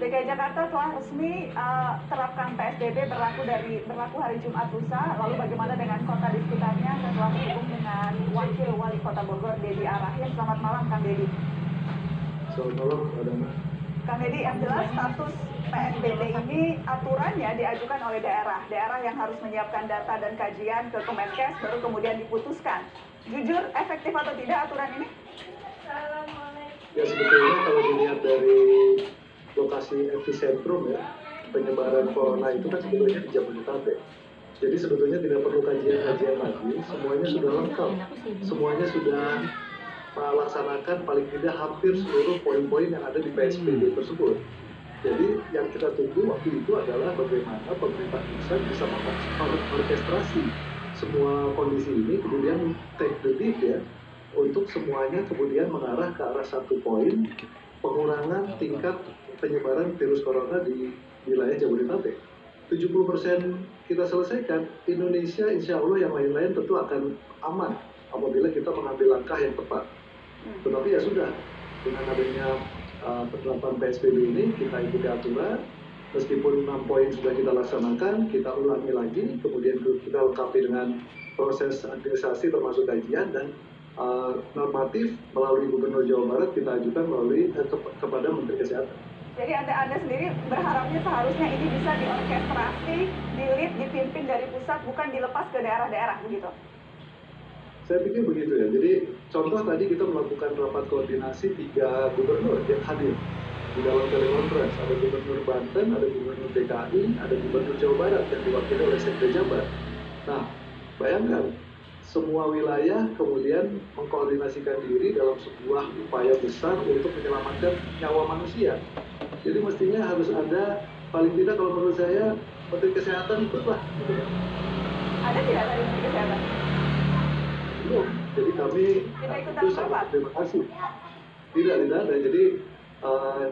DKI Jakarta telah resmi terapkan PSBB berlaku hari Jumat lusa. Lalu bagaimana dengan kota di sekitarnya? Saya telah terhubung dengan Wakil Wali Kota Bogor, Dedi Arahim. Selamat malam, Kang Dedi. Selamat malam, Mbak Dana. Kang Dedi, yang jelas status PSBB ini aturannya diajukan oleh daerah yang harus menyiapkan data dan kajian ke Kemenkes, baru kemudian diputuskan. Jujur, efektif atau tidak aturan ini? Ya, sebetulnya kalau dilihat dari lokasi epicentrum ya, penyebaran corona itu kan sebetulnya di Jabodetabek. Jadi sebetulnya tidak perlu kajian-kajian lagi, semuanya sudah lengkap. Semuanya sudah melaksanakan paling tidak hampir seluruh poin-poin yang ada di PSBB tersebut. Jadi yang kita tunggu waktu itu adalah bagaimana pemerintah pusat bisa mengorkestrasi semua kondisi ini, kemudian take the lead ya, untuk semuanya kemudian mengarah ke arah satu poin, pengurangan tingkat penyebaran virus corona di wilayah Jabodetabek. 70% kita selesaikan, Indonesia insya Allah yang lain-lain tentu akan aman apabila kita mengambil langkah yang tepat. Tetapi ya sudah, dengan adanya penerapan PSBB ini, kita ikuti aturan, meskipun 6 poin sudah kita laksanakan, kita ulangi lagi, kemudian kita lengkapi dengan proses administrasi termasuk kajian dan normatif melalui Gubernur Jawa Barat kita ajukan melalui kepada Menteri Kesehatan. Jadi Anda sendiri berharapnya seharusnya ini bisa diorkestrasi, di-lead, dipimpin dari pusat, bukan dilepas ke daerah-daerah, begitu? Saya pikir begitu ya. Jadi contoh tadi kita melakukan rapat koordinasi 3 gubernur yang hadir di dalam telekonferensi. Ada Gubernur Banten, ada Gubernur DKI, ada Gubernur Jawa Barat yang diwakili oleh Sekda Jabar. Nah, bayangkan semua wilayah kemudian mengkoordinasikan diri dalam sebuah upaya besar untuk menyelamatkan nyawa manusia. Jadi mestinya harus ada, paling tidak kalau menurut saya, Menteri Kesehatan ikutlah. Ada tidak dari Menteri Kesehatan? Belum. Jadi kami itu sangat terima kasih. Tidak ada. Jadi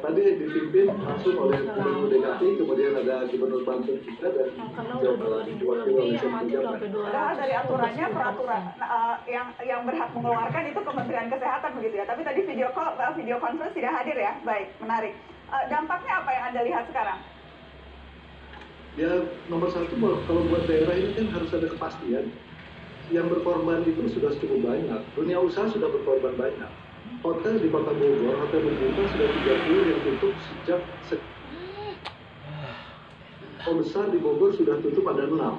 tadi dipimpin langsung oleh Gubernur DKI, kemudian ada Gubernur Banten juga dan Jawa Barat diwakili oleh Sekda Jabar. Padahal dari aturannya peraturan yang berhak mengeluarkan itu Kementerian Kesehatan begitu ya. Tapi tadi video conference tidak hadir ya. Baik, menarik. Dampaknya apa yang Anda lihat sekarang? Ya nomor satu kalau buat daerah ini kan harus ada kepastian. Yang berkorban itu sudah cukup banyak. Dunia usaha sudah berkorban banyak. Hotel di Kota Bogor, hotel berbuka sudah 30 yang tutup sejak hotel besar di Bogor sudah tutup ada 6. Nah,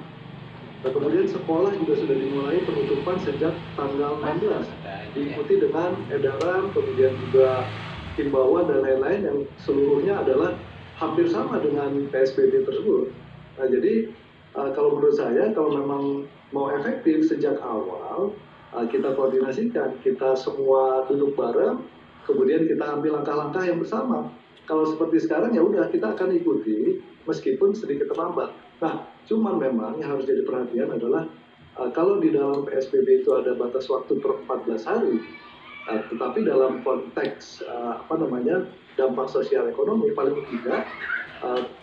kemudian sekolah juga sudah dimulai penutupan sejak tanggal 16. Diikuti dengan edaran, kemudian juga himbauan dan lain-lain yang seluruhnya adalah hampir sama dengan PSBB tersebut. Nah, jadi kalau menurut saya, kalau memang mau efektif sejak awal, kita koordinasikan, kita semua duduk bareng, kemudian kita ambil langkah-langkah yang bersama. Kalau seperti sekarang ya udah kita akan ikuti meskipun sedikit terlambat. Nah, cuman memang yang harus jadi perhatian adalah kalau di dalam PSBB itu ada batas waktu per 14 hari, tetapi dalam konteks dampak sosial ekonomi paling tidak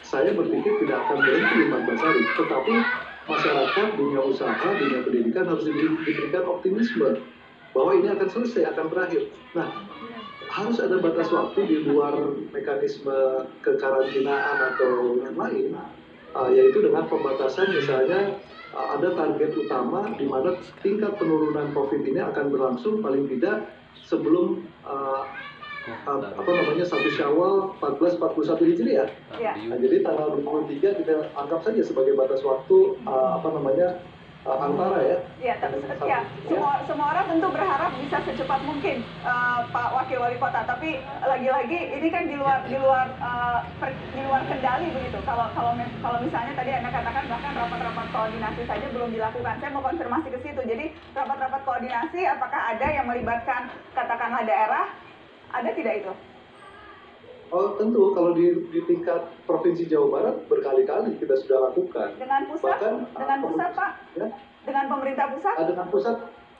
saya berpikir tidak akan berhenti 14 hari, tetapi masyarakat, dunia usaha, dunia pendidikan harus diberikan optimisme bahwa ini akan selesai, akan berakhir. Nah, harus ada batas waktu di luar mekanisme kekarantinaan atau yang lain, yaitu dengan pembatasan misalnya ada target utama di mana tingkat penurunan COVID ini akan berlangsung paling tidak sebelum 1 Syawal 1441 Hijriah. Ya. Nah, jadi tanggal 23 kita anggap saja sebagai batas waktu antara ya. Ya, semua orang tentu berharap bisa secepat mungkin, Pak Wakil Wali Kota. Tapi lagi-lagi ini kan di luar kendali begitu. Kalau misalnya tadi Anda katakan bahkan rapat-rapat koordinasi saja belum dilakukan. Saya mau konfirmasi ke situ. Jadi rapat-rapat koordinasi apakah ada yang melibatkan katakanlah daerah? Ada tidak itu? Oh tentu, kalau di tingkat Provinsi Jawa Barat berkali-kali kita sudah lakukan. Dengan pusat? Dengan pusat Pak? Ya? Dengan pemerintah pusat?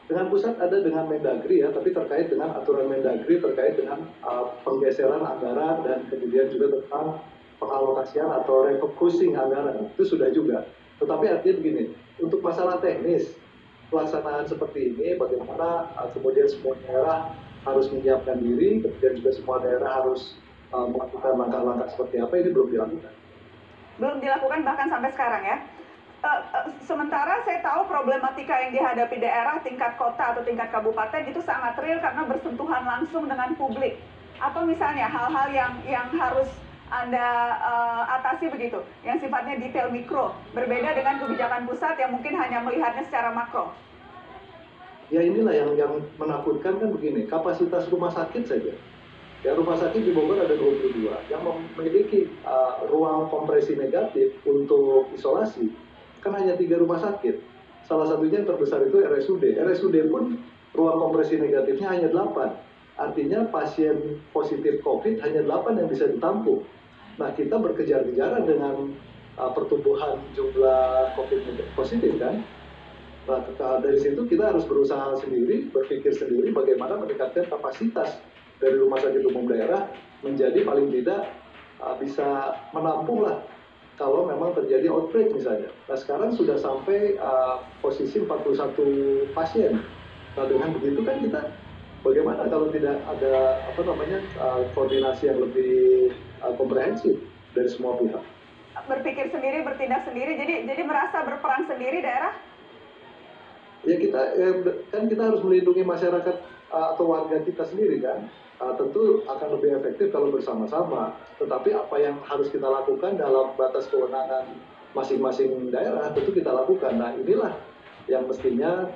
Dengan pusat ada dengan Mendagri ya, tapi terkait dengan aturan Mendagri terkait dengan penggeseran anggaran dan kemudian juga tentang pengalokasian atau refocusing anggaran, itu sudah juga. Tetapi artinya begini, untuk masalah teknis, pelaksanaan seperti ini, bagaimana kemudian semua daerah harus menyiapkan diri, kemudian juga semua daerah harus melakukan langkah-langkah seperti apa ini belum dilakukan. Belum dilakukan bahkan sampai sekarang ya. Sementara saya tahu problematika yang dihadapi daerah tingkat kota atau tingkat kabupaten itu sangat real karena bersentuhan langsung dengan publik. Apa misalnya hal-hal yang harus Anda atasi begitu, yang sifatnya detail mikro, berbeda dengan kebijakan pusat yang mungkin hanya melihatnya secara makro. Ya inilah yang menakutkan kan begini, kapasitas rumah sakit saja. Ya, rumah sakit di Bogor ada 22 yang memiliki ruang kompresi negatif untuk isolasi. Kan hanya 3 rumah sakit. Salah satunya yang terbesar itu RSUD. RSUD pun ruang kompresi negatifnya hanya 8. Artinya pasien positif COVID hanya 8 yang bisa ditampung. Nah, kita berkejar-kejaran dengan pertumbuhan jumlah COVID positif kan. Nah, dari situ kita harus berusaha sendiri, berpikir sendiri bagaimana meningkatkan kapasitas dari rumah sakit umum daerah menjadi paling tidak bisa menampung lah kalau memang terjadi outbreak misalnya. Nah, sekarang sudah sampai posisi 41 pasien. Nah, dengan begitu kan kita bagaimana kalau tidak ada koordinasi yang lebih komprehensif dari semua pihak. Berpikir sendiri, bertindak sendiri, jadi merasa berperan sendiri daerah? Ya kita harus melindungi masyarakat atau warga kita sendiri kan. Tentu akan lebih efektif kalau bersama-sama. Tetapi apa yang harus kita lakukan dalam batas kewenangan masing-masing daerah tentu kita lakukan. Nah, inilah yang mestinya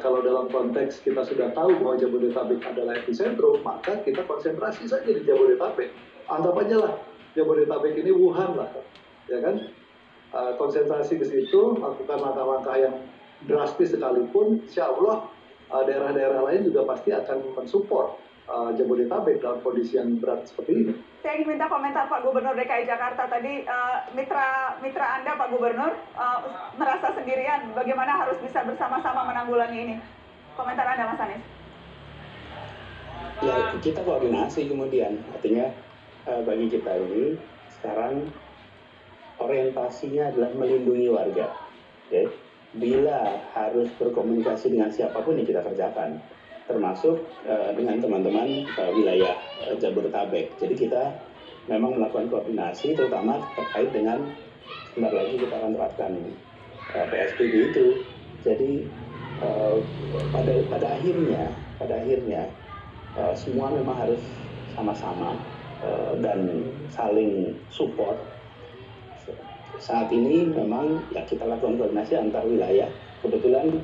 kalau dalam konteks kita sudah tahu bahwa Jabodetabek adalah epicentrum, maka kita konsentrasi saja di Jabodetabek. Anggap aja lah Jabodetabek ini Wuhan lah, ya kan? Konsentrasi ke situ, lakukan langkah-langkah yang drastis sekalipun, insya Allah daerah-daerah lain juga pasti akan mensupport Jabodetabek dalam kondisi yang berat seperti ini. Saya ingin minta komentar Pak Gubernur DKI Jakarta tadi, mitra Anda Pak Gubernur merasa sendirian, bagaimana harus bisa bersama-sama menanggulangi ini? Komentar Anda Mas Anies? Ya, kita koordinasi kemudian, artinya bagi kita ini sekarang orientasinya adalah melindungi warga. Okay? Bila harus berkomunikasi dengan siapapun yang kita kerjakan, termasuk dengan teman-teman wilayah Jabodetabek. Jadi kita memang melakukan koordinasi, terutama terkait dengan sebentar lagi kita akan terapkan PSBB itu. Jadi pada akhirnya semua memang harus sama-sama dan saling support. Saat ini memang ya kita lakukan koordinasi antar wilayah. Kebetulan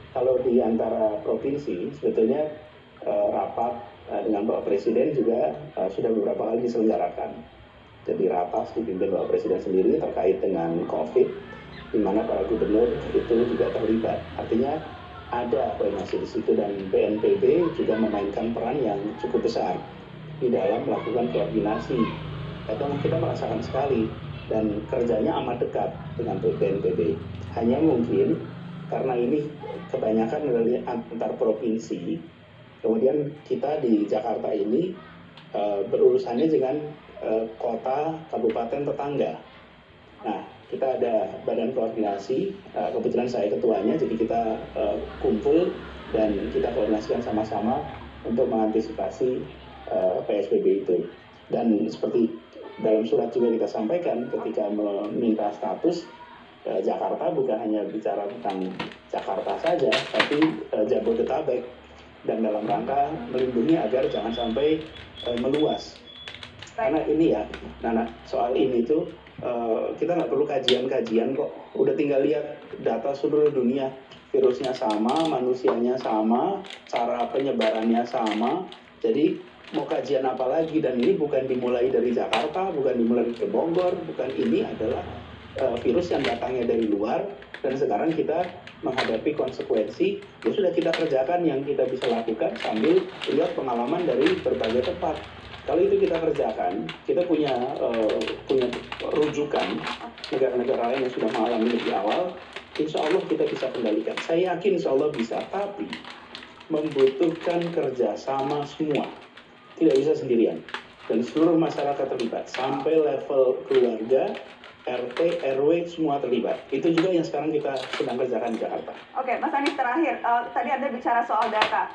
kalau di antara provinsi sebetulnya rapat dengan Bapak Presiden juga sudah beberapa kali diselenggarakan. Jadi rapat dipimpin Bapak Presiden sendiri terkait dengan COVID, di mana para gubernur itu juga terlibat. Artinya ada koordinasi di situ dan BNPB juga memainkan peran yang cukup besar di dalam melakukan koordinasi. Kita merasakan sekali dan kerjanya amat dekat dengan BNPB. Hanya mungkin karena ini kebanyakan dari antar provinsi, kemudian kita di Jakarta ini berurusannya dengan kota, kabupaten tetangga. Nah, kita ada badan koordinasi, kebetulan saya ketuanya, jadi kita kumpul dan kita koordinasikan sama-sama untuk mengantisipasi PSBB itu. Dan seperti dalam surat juga kita sampaikan ketika meminta status, Jakarta bukan hanya bicara tentang Jakarta saja, tapi Jabodetabek, dan dalam rangka melindungi agar jangan sampai meluas. Karena ini ya, Nana, soal ini tuh kita nggak perlu kajian-kajian kok. Udah tinggal lihat data seluruh dunia, virusnya sama, manusianya sama, cara penyebarannya sama. Jadi mau kajian apa lagi? Dan ini bukan dimulai dari Jakarta, bukan dimulai dari Bogor, bukan, ini adalah virus yang datangnya dari luar, dan sekarang kita menghadapi konsekuensi. Ya sudah, kita kerjakan yang kita bisa lakukan sambil lihat pengalaman dari berbagai tempat. Kalau itu kita kerjakan, kita punya rujukan negara-negara lain yang sudah mengalami lebih awal, insya Allah kita bisa kendalikan. Saya yakin insya Allah bisa, tapi membutuhkan kerjasama semua, tidak bisa sendirian, dan seluruh masyarakat terlibat sampai level keluarga, RT, RW, semua terlibat. Itu juga yang sekarang kita sedang kerjakan di Jakarta. Oke, Mas Anies, terakhir, tadi Anda bicara soal data.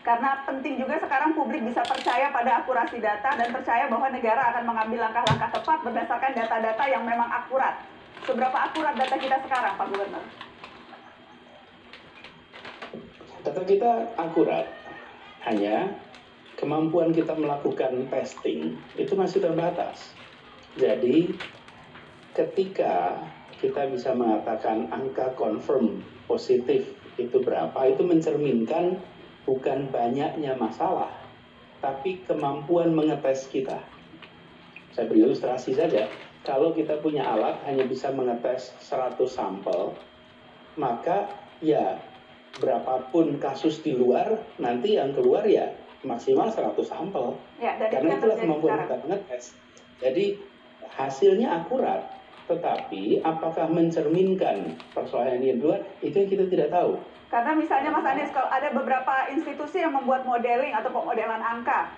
Karena penting juga sekarang publik bisa percaya pada akurasi data dan percaya bahwa negara akan mengambil langkah-langkah tepat berdasarkan data-data yang memang akurat. Seberapa akurat data kita sekarang, Pak Gubernur? Data kita akurat, hanya kemampuan kita melakukan testing itu masih terbatas. Jadi ketika kita bisa mengatakan angka confirm positif itu berapa, itu mencerminkan bukan banyaknya masalah, tapi kemampuan mengetes kita. Saya beri ilustrasi saja, kalau kita punya alat hanya bisa mengetes 100 sampel, maka ya berapapun kasus di luar, nanti yang keluar ya maksimal 100 sampel. Ya, dan karena itulah kemampuan sekarang kita mengetes. Jadi hasilnya akurat, tetapi apakah mencerminkan persoalan ini di luar, itu yang kita tidak tahu. Karena misalnya Mas Anies, kalau ada beberapa institusi yang membuat modeling atau pemodelan angka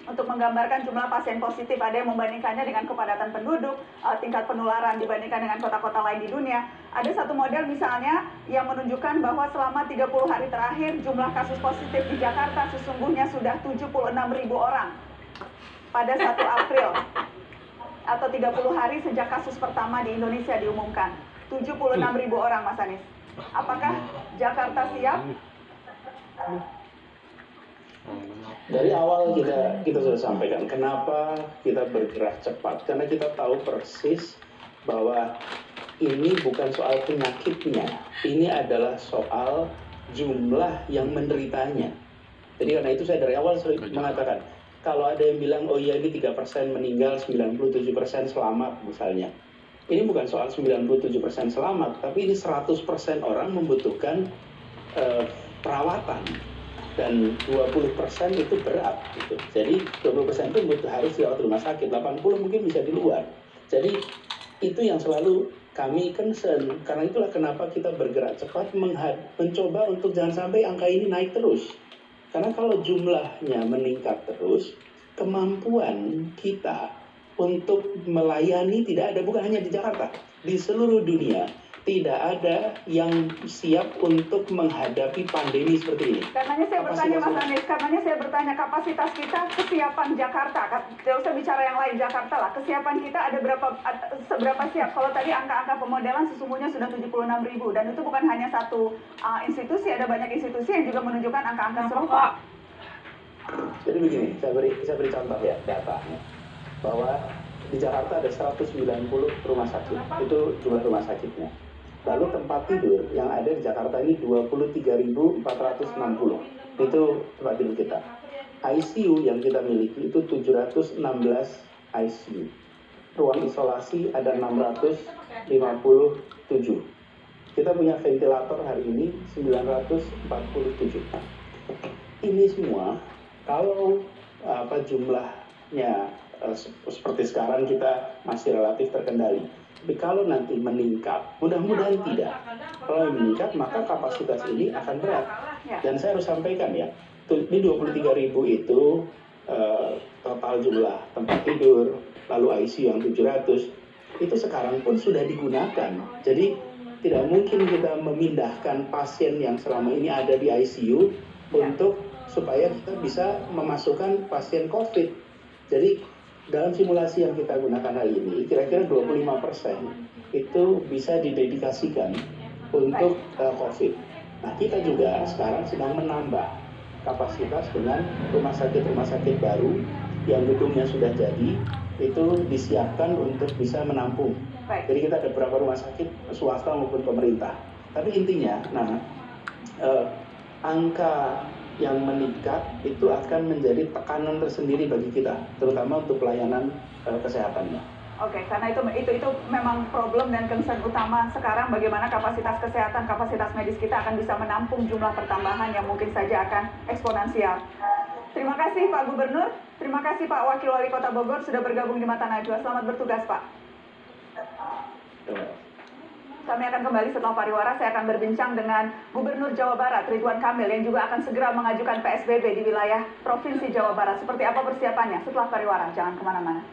untuk menggambarkan jumlah pasien positif, ada yang membandingkannya dengan kepadatan penduduk, tingkat penularan dibandingkan dengan kota-kota lain di dunia. Ada satu model misalnya yang menunjukkan bahwa selama 30 hari terakhir jumlah kasus positif di Jakarta sesungguhnya sudah 76.000 orang pada 1 April. Atau 30 hari sejak kasus pertama di Indonesia diumumkan. 76.000 orang, Mas Anies. Apakah Jakarta siap? Dari awal kita sudah sampaikan kenapa kita bergerak cepat, karena kita tahu persis bahwa ini bukan soal penyakitnya, ini adalah soal jumlah yang menderitanya. Jadi karena itu saya dari awal sering mengatakan, kalau ada yang bilang oh iya ini 3% meninggal, 97% selamat misalnya, ini bukan soal 97% selamat, tapi ini 100% orang membutuhkan perawatan. Dan 20% itu berat gitu. Jadi 20% itu harus dirawat di rumah sakit, 80 mungkin bisa di luar. Jadi itu yang selalu kami concern. Karena itulah kenapa kita bergerak cepat mencoba untuk jangan sampai angka ini naik terus. Karena kalau jumlahnya meningkat terus, kemampuan kita untuk melayani tidak ada, bukan hanya di Jakarta, di seluruh dunia. Tidak ada yang siap untuk menghadapi pandemi seperti ini. Karenanya saya bertanya, Mas Anies, kapasitas kita, kesiapan Jakarta, tidak usah bicara yang lain, Jakarta lah, kesiapan kita ada seberapa siap? Kalau tadi angka-angka pemodelan sesungguhnya sudah 76.000, dan itu bukan hanya satu institusi, ada banyak institusi yang juga menunjukkan angka-angka serupa. Jadi begini, saya beri contoh ya, data, bahwa di Jakarta ada 190 rumah sakit, itu jumlah rumah sakitnya. Lalu tempat tidur yang ada di Jakarta ini 23.460, itu tempat tidur kita. ICU yang kita miliki itu 716 ICU. Ruang isolasi ada 657. Kita punya ventilator hari ini 947. Ini semua kalau jumlahnya seperti sekarang kita masih relatif terkendali. Tapi kalau nanti meningkat, mudah-mudahan tidak. Kalau meningkat, maka kapasitas ini akan berat. Dan saya harus sampaikan ya, ini 23.000 itu total jumlah tempat tidur, lalu ICU yang 700, itu sekarang pun sudah digunakan. Jadi tidak mungkin kita memindahkan pasien yang selama ini ada di ICU supaya kita bisa memasukkan pasien COVID. Jadi dalam simulasi yang kita gunakan hari ini, kira-kira 25% itu bisa didedikasikan untuk COVID. Nah, kita juga sekarang sedang menambah kapasitas dengan rumah sakit baru yang gedungnya sudah jadi, itu disiapkan untuk bisa menampung. Jadi kita ada beberapa rumah sakit swasta maupun pemerintah. Tapi intinya, angka yang meningkat itu akan menjadi tekanan tersendiri bagi kita, terutama untuk pelayanan kesehatannya. Oke, karena itu memang problem dan concern utama sekarang, bagaimana kapasitas kesehatan, kapasitas medis kita akan bisa menampung jumlah pertambahan yang mungkin saja akan eksponensial. Terima kasih Pak Gubernur, terima kasih Pak Wakil Wali Kota Bogor sudah bergabung di Mata Najwa. Selamat bertugas Pak. Kami akan kembali setelah pariwara. Saya akan berbincang dengan Gubernur Jawa Barat Ridwan Kamil yang juga akan segera mengajukan PSBB di wilayah Provinsi Jawa Barat. Seperti apa persiapannya setelah pariwara? Jangan kemana-mana.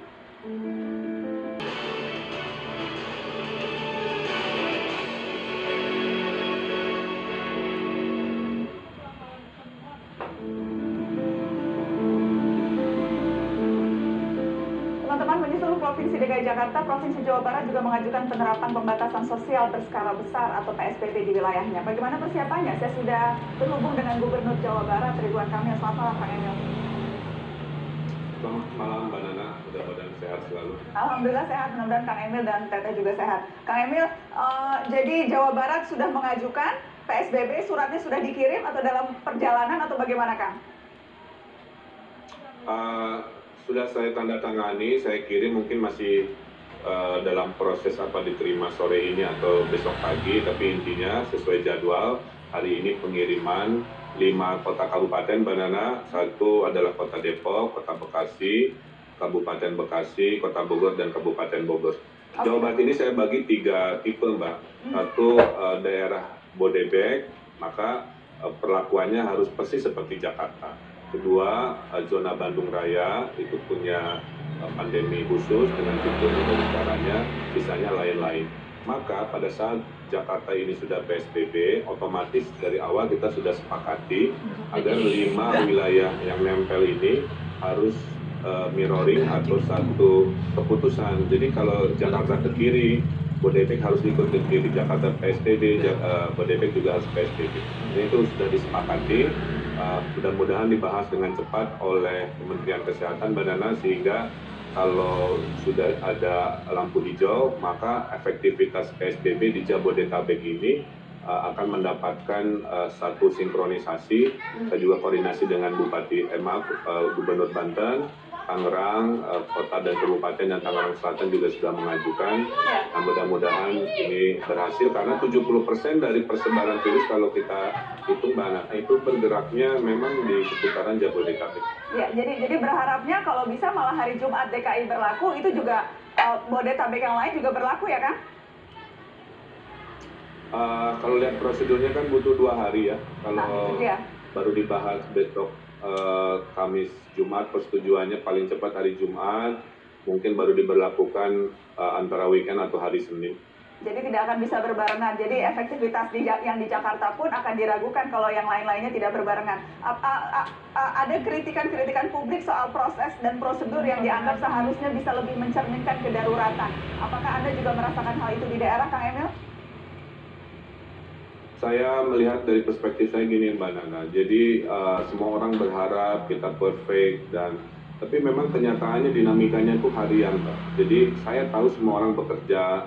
Provinsi DKI Jakarta, Provinsi Jawa Barat juga mengajukan penerapan pembatasan sosial berskala besar atau PSBB di wilayahnya. Bagaimana persiapannya? Saya sudah terhubung dengan Gubernur Jawa Barat, Ridwan Kamil. Selamat malam, Kang Emil. Selamat malam, Mbak Nana. Mudah-mudahan sehat selalu. Alhamdulillah sehat, mudah-mudahan Kang Emil dan Teteh juga sehat. Kang Emil, jadi Jawa Barat sudah mengajukan PSBB, suratnya sudah dikirim atau dalam perjalanan atau bagaimana, Kang? Sudah saya tanda tangani, saya kirim, mungkin masih dalam proses diterima sore ini atau besok pagi, tapi intinya sesuai jadwal hari ini pengiriman 5 kota kabupaten, Mbak Nana. Satu adalah Kota Depok, Kota Bekasi, Kabupaten Bekasi, Kota Bogor, dan Kabupaten Bogor. Jawa Barat ini saya bagi 3 tipe, Mbak. Satu daerah Bodebek, maka perlakuannya harus persis seperti Jakarta. Kedua, zona Bandung Raya itu punya pandemi khusus dengan fitur dan caranya, sisanya lain-lain. Maka pada saat Jakarta ini sudah PSBB, otomatis dari awal kita sudah sepakati agar 5 wilayah yang nempel ini harus mirroring atau satu keputusan. Jadi kalau Jakarta ke kiri, Bodebek harus ikut ke kiri, Jakarta PSBB, Bodebek juga harus PSBB. Ini itu sudah disepakati. Mudah-mudahan dibahas dengan cepat oleh Kementerian Kesehatan, Mbak Nana, sehingga kalau sudah ada lampu hijau, maka efektivitas PSBB di Jabodetabek ini akan mendapatkan satu sinkronisasi. Saya juga koordinasi dengan Gubernur Banten, Tangerang, kota dan kabupaten dan Tangerang Selatan juga sudah mengajukan. Nah, mudah-mudahan ini berhasil karena 70% dari persebaran virus kalau kita hitung, Mbak Nana, itu bergeraknya memang di seputaran Jabodetabek. Ya, jadi berharapnya kalau bisa malah hari Jumat DKI berlaku, itu juga Bodetabek yang lain juga berlaku ya, Kang? Kalau lihat prosedurnya kan butuh 2 hari ya. Kalau ya. Baru dibahas besok Kamis Jumat, persetujuannya paling cepat hari Jumat, mungkin baru diberlakukan antara weekend atau hari Senin. Jadi tidak akan bisa berbarengan. Jadi efektivitas yang di Jakarta pun akan diragukan kalau yang lain-lainnya tidak berbarengan. Ada kritikan-kritikan publik soal proses dan prosedur yang dianggap seharusnya bisa lebih mencerminkan kedaruratan. Apakah Anda juga merasakan hal itu di daerah, Kang Emil? Saya melihat dari perspektif saya gini, Mbak Nana. Jadi semua orang berharap kita perfect, tapi memang kenyataannya dinamikanya itu harian, Mbak. Jadi saya tahu semua orang bekerja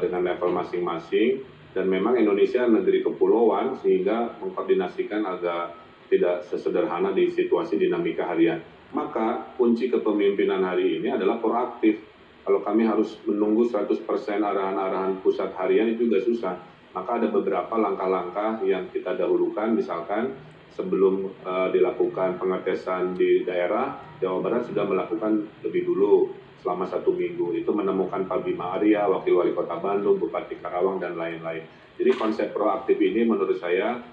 dengan level masing-masing, dan memang Indonesia negeri kepulauan sehingga mengkoordinasikan agak tidak sesederhana di situasi dinamika harian. Maka kunci kepemimpinan hari ini adalah proaktif. Kalau kami harus menunggu 100% arahan-arahan pusat harian itu juga susah. Maka ada beberapa langkah-langkah yang kita dahulukan, misalkan sebelum dilakukan pengetesan di daerah, Jawa Barat sudah melakukan lebih dulu selama 1 minggu. Itu menemukan Pak Bima Arya, Wakil Wali Kota Bandung, Bupati Karawang, dan lain-lain. Jadi konsep proaktif ini menurut saya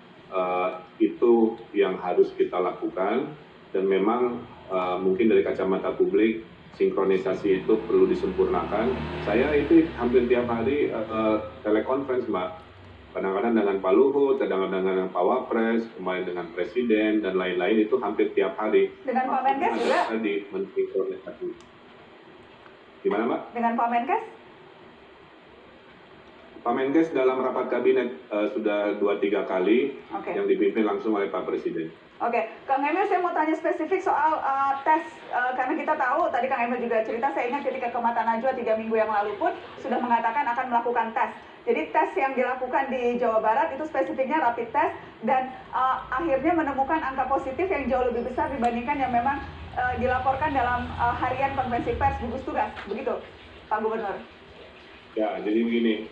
itu yang harus kita lakukan, dan memang mungkin dari kacamata publik, sinkronisasi itu perlu disempurnakan. Saya itu hampir tiap hari telekonferensi, Mbak. Kadang-kadang dengan Pak Luhut, kadang-kadang dengan Pak Wapres, kemarin dengan Presiden, dan lain-lain, itu hampir tiap hari. Dengan Pak Menkes juga? Di mensinkronisasi. Gimana, Mbak? Dengan Pak Menkes? Pak Menkes dalam rapat kabinet sudah 2-3 kali, yang dipimpin langsung oleh Pak Presiden. Oke, Kang Emil, saya mau tanya spesifik soal tes, karena kita tahu, tadi Kang Emil juga cerita, saya ingat ketika ke Mata Najwa 3 minggu yang lalu pun sudah mengatakan akan melakukan tes. Jadi tes yang dilakukan di Jawa Barat itu spesifiknya rapid test, dan akhirnya menemukan angka positif yang jauh lebih besar dibandingkan yang memang dilaporkan dalam harian konferensi pers gugus tugas, begitu Pak Gubernur? Ya, jadi begini,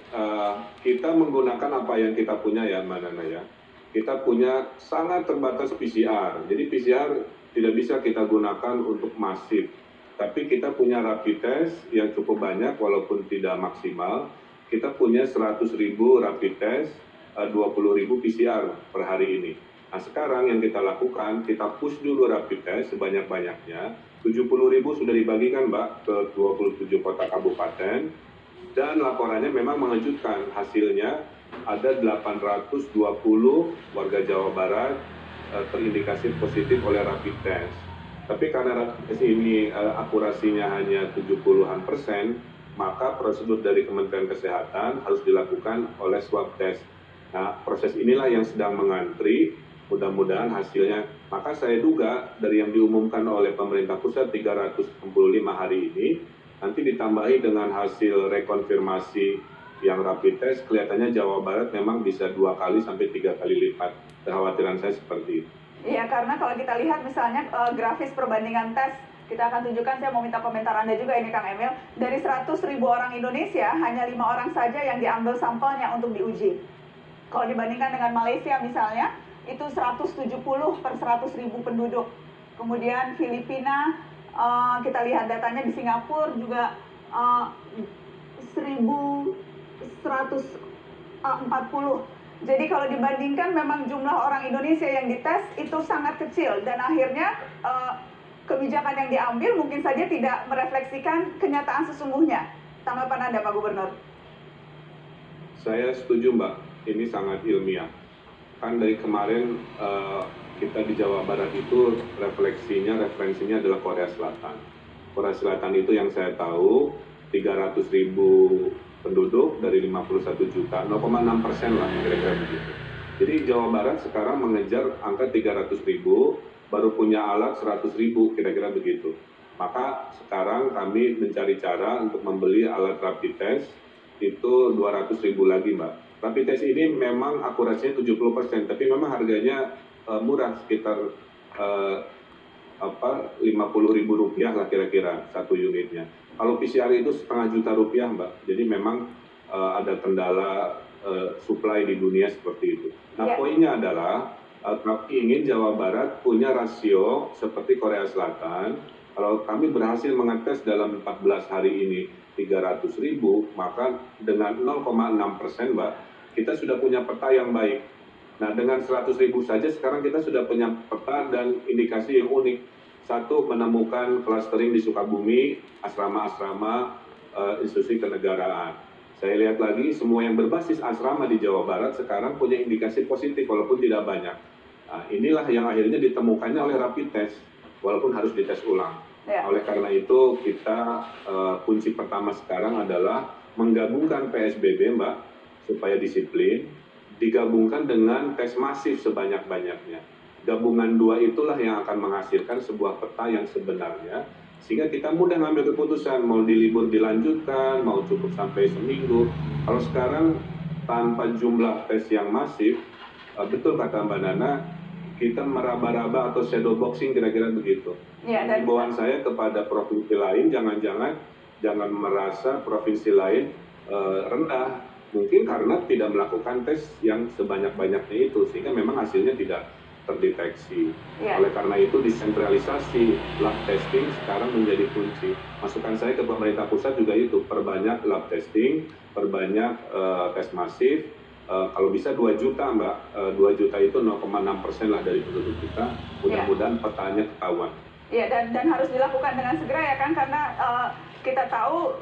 kita menggunakan apa yang kita punya ya, Mbak Nana ya. Kita punya sangat terbatas PCR, jadi PCR tidak bisa kita gunakan untuk masif. Tapi kita punya rapid test yang cukup banyak walaupun tidak maksimal. Kita punya 100.000 rapid test, 20.000 PCR per hari ini. Nah sekarang yang kita lakukan, kita push dulu rapid test sebanyak-banyaknya. 70.000 sudah dibagikan, Mbak, ke 27 kota kabupaten. Dan laporannya memang mengejutkan, hasilnya ada 820 warga Jawa Barat terindikasi positif oleh rapid test. Tapi karena rapid test ini akurasinya hanya 70-an%, maka prosedur dari Kementerian Kesehatan harus dilakukan oleh swab test. Nah, proses inilah yang sedang mengantri, mudah-mudahan hasilnya. Maka saya duga dari yang diumumkan oleh pemerintah pusat 365 hari ini, nanti ditambahi dengan hasil rekonfirmasi yang rapid test, kelihatannya Jawa Barat memang bisa 2 kali sampai 3 kali lipat. Kekhawatiran saya seperti itu. Iya, karena kalau kita lihat misalnya grafis perbandingan tes, kita akan tunjukkan, saya mau minta komentar Anda juga ini Kang Emil, dari 100.000 orang Indonesia, hanya 5 orang saja yang diambil sampelnya untuk diuji. Kalau dibandingkan dengan Malaysia misalnya, itu 170 per 100.000 penduduk. Kemudian Filipina, kita lihat datanya di Singapura juga 1.140. Jadi kalau dibandingkan memang jumlah orang Indonesia yang dites itu sangat kecil, dan akhirnya kebijakan yang diambil mungkin saja tidak merefleksikan kenyataan sesungguhnya. Tanggapan Anda, Pak Gubernur? Saya setuju, Mbak. Ini sangat ilmiah. Kan dari kemarin kita di Jawa Barat itu referensinya adalah Korea Selatan. Korea Selatan itu yang saya tahu 300.000 penduduk dari 51 juta, 0,6% lah kira-kira begitu. Jadi Jawa Barat sekarang mengejar angka 300.000, baru punya alat 100.000, kira-kira begitu. Maka sekarang kami mencari cara untuk membeli alat rapid test itu 200.000 lagi, Mbak. Rapid test ini memang akurasinya 70%, tapi memang harganya murah, sekitar 50.000 rupiah lah kira-kira satu unitnya. Kalau PCR itu Rp500.000, Mbak. Jadi memang ada kendala supply di dunia seperti itu. Nah, poinnya adalah kami ingin Jawa Barat punya rasio seperti Korea Selatan. Kalau kami berhasil mengetes dalam 14 hari ini 300.000, maka dengan 0,6%, Mbak, kita sudah punya peta yang baik. Nah, dengan 100.000 saja sekarang kita sudah punya peta dan indikasi yang unik. Satu, menemukan clustering di Sukabumi, asrama-asrama institusi kenegaraan. Saya lihat lagi, semua yang berbasis asrama di Jawa Barat sekarang punya indikasi positif walaupun tidak banyak. Nah, inilah yang akhirnya ditemukannya oleh rapid test, walaupun harus dites ulang. Oleh karena itu, kita kunci pertama sekarang adalah menggabungkan PSBB, Mbak, supaya disiplin, digabungkan dengan tes masif sebanyak-banyaknya. Gabungan dua itulah yang akan menghasilkan sebuah peta yang sebenarnya, sehingga kita mudah ngambil keputusan, mau dilibur dilanjutkan, mau cukup sampai seminggu. Kalau sekarang tanpa jumlah tes yang masif, betul kata Mbak Nana, kita meraba-raba atau shadow boxing kira-kira begitu. Himbauan saya kepada provinsi lain, jangan merasa provinsi lain rendah, mungkin karena tidak melakukan tes yang sebanyak-banyaknya itu, sehingga memang hasilnya tidak terdeteksi. Oleh karena itu desentralisasi lab testing sekarang menjadi kunci. Masukan saya ke pemerintah pusat juga itu, perbanyak lab testing, perbanyak tes masif. Kalau bisa 2 juta, Mbak, 2 juta itu 0,6% lah dari penduduk kita. Mudah-mudahan petanya ketahuan. Iya, dan harus dilakukan dengan segera ya kan, karena kita tahu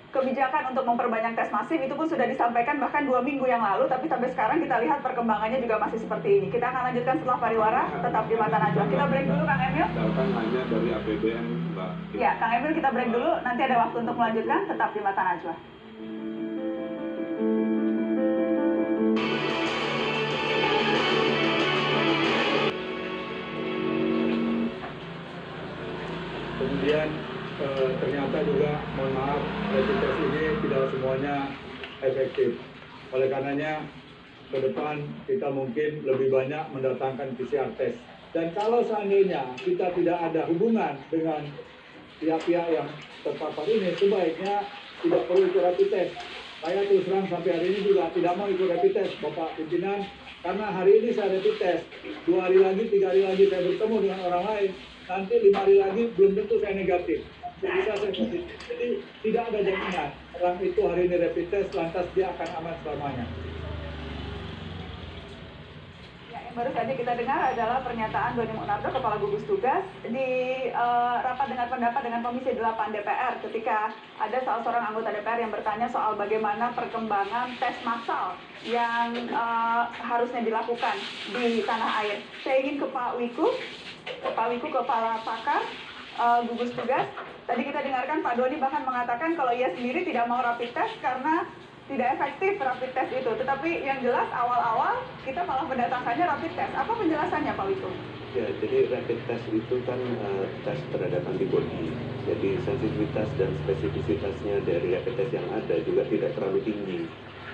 kebijakan untuk memperbanyak tes masif itu pun sudah disampaikan bahkan 2 minggu yang lalu, tapi sampai sekarang kita lihat perkembangannya juga masih seperti ini. Kita akan lanjutkan setelah pariwara, tetap di Mata Najwa. Kita break dulu, Kang Emil. Misalkan hanya dari APBN, Mbak. Ya, Kang Emil, kita break dulu, nanti ada waktu untuk melanjutkan, tetap di Mata Najwa. Kemudian ternyata juga, mohon maaf, rapid test ini tidak semuanya efektif. Oleh karenanya, ke depan kita mungkin lebih banyak mendatangkan PCR test. Dan kalau seandainya kita tidak ada hubungan dengan pihak-pihak yang terpapar ini, sebaiknya tidak perlu ikut rapid test. Saya terus terang sampai hari ini juga tidak mau ikut rapid test, Bapak Pimpinan, karena hari ini saya rapid test, 2 hari lagi, 3 hari lagi saya bertemu dengan orang lain, nanti 5 hari lagi belum tentu saya negatif. Bisa saya positif. Jadi tidak ada jaminan orang itu hari ini rapid test lantas dia akan aman selamanya. Ya, yang baru saja kita dengar adalah pernyataan Doni Monardo, Kepala Gugus Tugas, di rapat dengar pendapat dengan Komisi 8 DPR ketika ada salah seorang anggota DPR yang bertanya soal bagaimana perkembangan tes massal yang harusnya dilakukan di tanah air. Saya ingin ke Pak Wiku. ke Pak Wiku, ke para pakar, gugus tugas. Tadi kita dengarkan Pak Doni bahkan mengatakan kalau ia sendiri tidak mau rapid test karena tidak efektif rapid test itu. Tetapi yang jelas awal-awal kita malah mendatangkannya rapid test. Apa penjelasannya Pak Wiku? Ya, jadi rapid test itu kan tes terhadap antibodi. Jadi sensitivitas dan spesifisitasnya dari rapid test yang ada juga tidak terlalu tinggi.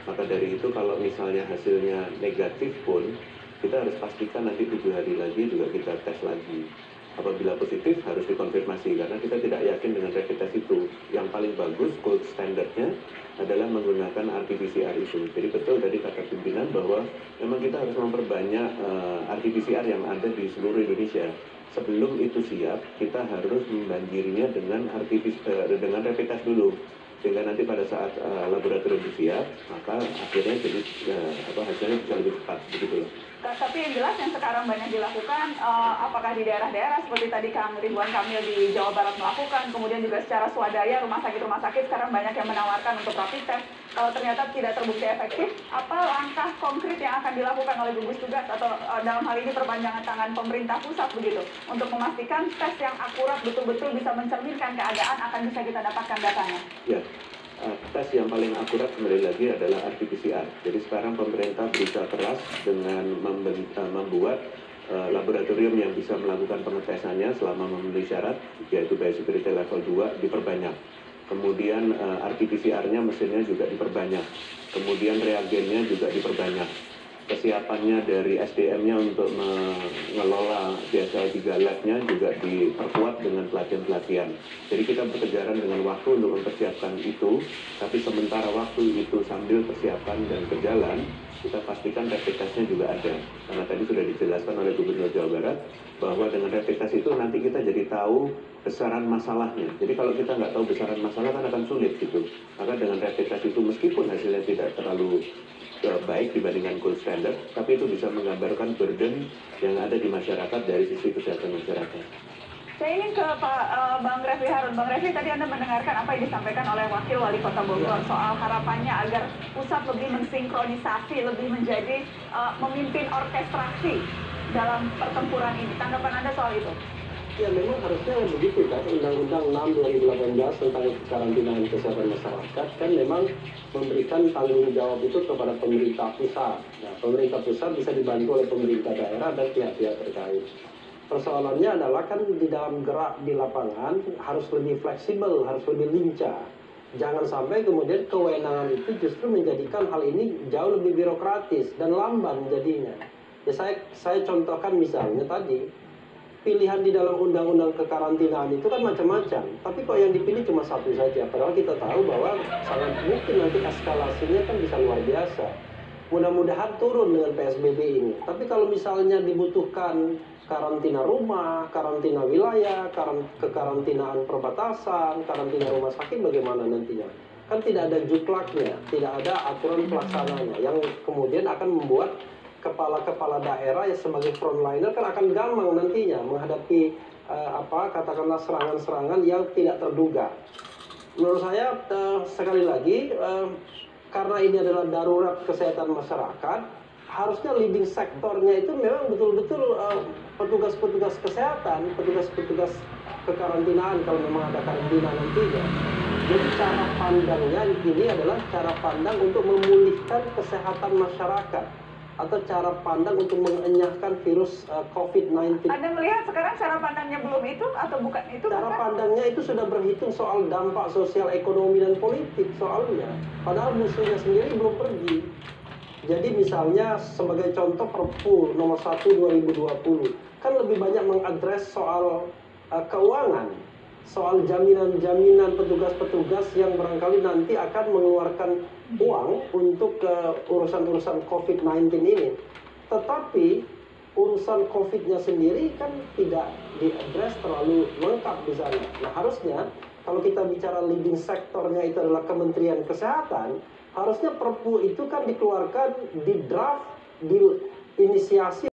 Maka dari itu kalau misalnya hasilnya negatif pun, kita harus pastikan nanti 7 hari lagi juga kita tes lagi. Apabila positif harus dikonfirmasi karena kita tidak yakin dengan rapid test itu. Yang paling bagus, gold standardnya adalah menggunakan RT-PCR itu. Jadi betul tadi kata pimpinan bahwa memang kita harus memperbanyak RT-PCR yang ada di seluruh Indonesia. Sebelum itu siap, kita harus membanjirinya dengan rapid test dulu. Sehingga nanti pada saat laboratorium siap, maka akhirnya jadi hasilnya bisa lebih cepat, begitu. Tapi yang jelas yang sekarang banyak dilakukan, apakah di daerah-daerah seperti tadi Kang Ridwan Kamil di Jawa Barat melakukan, kemudian juga secara swadaya rumah sakit sekarang banyak yang menawarkan untuk rapid test. Kalau ternyata tidak terbukti efektif, apa langkah konkret yang akan dilakukan oleh gugus tugas atau dalam hal ini perpanjangan tangan pemerintah pusat begitu untuk memastikan tes yang akurat betul-betul bisa mencerminkan keadaan akan bisa kita dapatkan datanya? Ya. Tes yang paling akurat kembali lagi adalah RT-PCR. Jadi sekarang pemerintah berusaha keras dengan membuat laboratorium yang bisa melakukan pengetesannya selama memenuhi syarat, yaitu biosecurity level 2 diperbanyak. Kemudian RT-PCR-nya mesinnya juga diperbanyak. Kemudian reagennya juga diperbanyak. Kesiapannya dari SDM-nya untuk mengelola biasa 3 lab-nya juga diperkuat dengan pelatihan-pelatihan. Jadi kita berkejaran dengan waktu untuk mempersiapkan itu, tapi sementara waktu itu sambil persiapan dan berjalan, kita pastikan rapid test-nya juga ada. Karena tadi sudah dijelaskan oleh Gubernur Jawa Barat, bahwa dengan rapid test itu nanti kita jadi tahu besaran masalahnya. Jadi kalau kita nggak tahu besaran masalah kan akan sulit gitu. Maka dengan rapid test itu meskipun hasilnya tidak terlalu baik dibandingkan gold standard, tapi itu bisa menggambarkan burden yang ada di masyarakat dari sisi kesehatan masyarakat. Saya ingin ke Bang Refli Harun. Bang Refli, tadi Anda mendengarkan apa yang disampaikan oleh Wakil Wali Kota Bogor soal harapannya agar pusat lebih mensinkronisasi, lebih menjadi memimpin orkestrasi dalam pertempuran ini. Tanggapan Anda soal itu? Ya memang harusnya begitu kan, Undang-Undang 6 2018 tentang kekarantinaan kesehatan masyarakat kan memang memberikan tanggung jawab itu kepada pemerintah pusat. Nah, pemerintah pusat bisa dibantu oleh pemerintah daerah dan pihak-pihak terkait. Persoalannya adalah kan di dalam gerak di lapangan harus lebih fleksibel, harus lebih lincah. Jangan sampai kemudian kewenangan itu justru menjadikan hal ini jauh lebih birokratis dan lamban jadinya. Ya saya contohkan misalnya tadi, pilihan di dalam undang-undang kekarantinaan itu kan macam-macam, tapi kok yang dipilih cuma satu saja, padahal kita tahu bahwa sangat mungkin nanti eskalasinya kan bisa luar biasa. Mudah-mudahan turun dengan PSBB ini, tapi kalau misalnya dibutuhkan karantina rumah, karantina wilayah, kekarantinaan perbatasan, karantina rumah sakit, bagaimana nantinya? Kan tidak ada juklaknya, tidak ada aturan pelaksananya, yang kemudian akan membuat kepala-kepala daerah yang sebagai frontliner kan akan gampang nantinya menghadapi katakanlah serangan-serangan yang tidak terduga. Menurut saya sekali lagi karena ini adalah darurat kesehatan masyarakat, harusnya leading sektornya itu memang betul-betul petugas-petugas kesehatan, petugas-petugas kekarantinaan kalau memang ada karantina nantinya. Jadi cara pandangnya ini adalah cara pandang untuk memulihkan kesehatan masyarakat, atau cara pandang untuk mengenyahkan virus COVID-19. Anda melihat sekarang cara pandangnya belum itu atau bukan itu? Cara pandangnya itu sudah berhitung soal dampak sosial, ekonomi, dan politik soalnya. Padahal musuhnya sendiri belum pergi. Jadi misalnya sebagai contoh Perpu nomor 1 2020 kan lebih banyak mengadres soal keuangan, soal jaminan-jaminan petugas-petugas yang barangkali nanti akan mengeluarkan uang untuk urusan-urusan COVID-19 ini. Tetapi urusan COVID-nya sendiri kan tidak diadres terlalu lengkap di sana. Nah harusnya kalau kita bicara leading sektornya itu adalah Kementerian Kesehatan, harusnya Perpu itu kan dikeluarkan di draft, di inisiasi